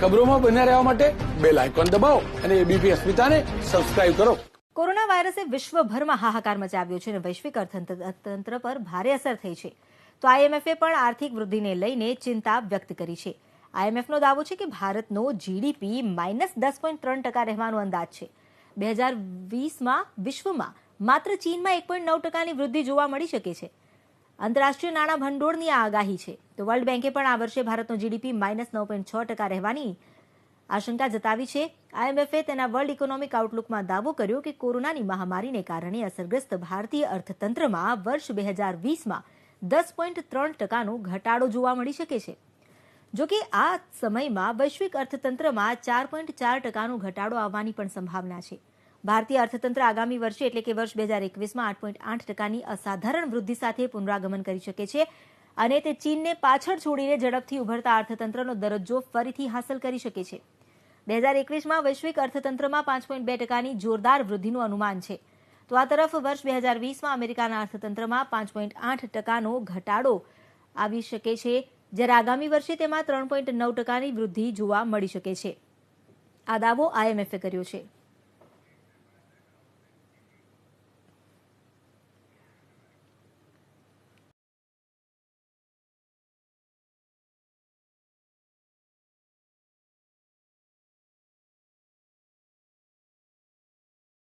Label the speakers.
Speaker 1: ખબરોમાં બન્યા રહેવા માટે બેલ આઇકોન દબાવો અને એબીપી અસ્મિતાને સબસ્ક્રાઇબ કરો.
Speaker 2: કોરોના વાયરસે વિશ્વભરમાં હાહાકાર મચાવ્યો છે અને વૈશ્વિક અર્થતંત્ર પર ભારે અસર થઈ છે. તો આઈએમએફે પણ આર્થિક વૃદ્ધિને લઈને ચિંતા વ્યક્ત કરી છે. આઈએમએફનો દાવો છે કે ભારતનો જીડીપી -10.3% રહેવાનો અંદાજ છે. 2020માં વિશ્વમાં માત્ર ચીનમાં 1.9%ની વૃદ્ધિ જોવા મળી શકે છે. આંતરરાષ્ટ્રીય નાણાં ભંડોળની આ આગાહી છે. તો વર્લ્ડ બેંકે પણ આ વર્ષે ભારતનો જીડીપી -9.6% રહેવાની આશંકા જતાવી છે. આઈએમએફે તેના વર્લ્ડ ઇકોનોમિક આઉટલુકમાં દાવો કર્યો કે કોરોનાની મહામારીને કારણે અસરગ્રસ્ત ભારતીય અર્થતંત્રમાં વર્ષ 2020માં 10.3%નો ઘટાડો જોવા મળી શકે છે. જોકે આ સમયમાં વૈશ્વિક અર્થતંત્રમાં 4.4%નો ઘટાડો આવવાની પણ સંભાવના છે. ભારતીય અર્થતંત્ર આગામી વર્ષે એટલે કે વર્ષ 2021માં 8.8%ની અસાધારણ વૃદ્ધિ સાથે પુનરાગમન કરી શકે છે અને તે ચીનને પાછળ છોડીને ઝડપથી ઉભરતા અર્થતંત્રનો દરજ્જો ફરીથી હાંસલ કરી શકે છે. 2021માં વૈશ્વિક અર્થતંત્રમાં 5.2%ની જોરદાર વૃદ્ધિનું અનુમાન છે. તો આ તરફ વર્ષ 2020માં અમેરિકાના અર્થતંત્રમાં 5.8%નો ઘટાડો આવી શકે છે, જ્યારે આગામી વર્ષે તેમાં 3.9%ની વૃદ્ધિ જોવા મળી શકે છે. આ દાવો આઈએમએફે કર્યો છે.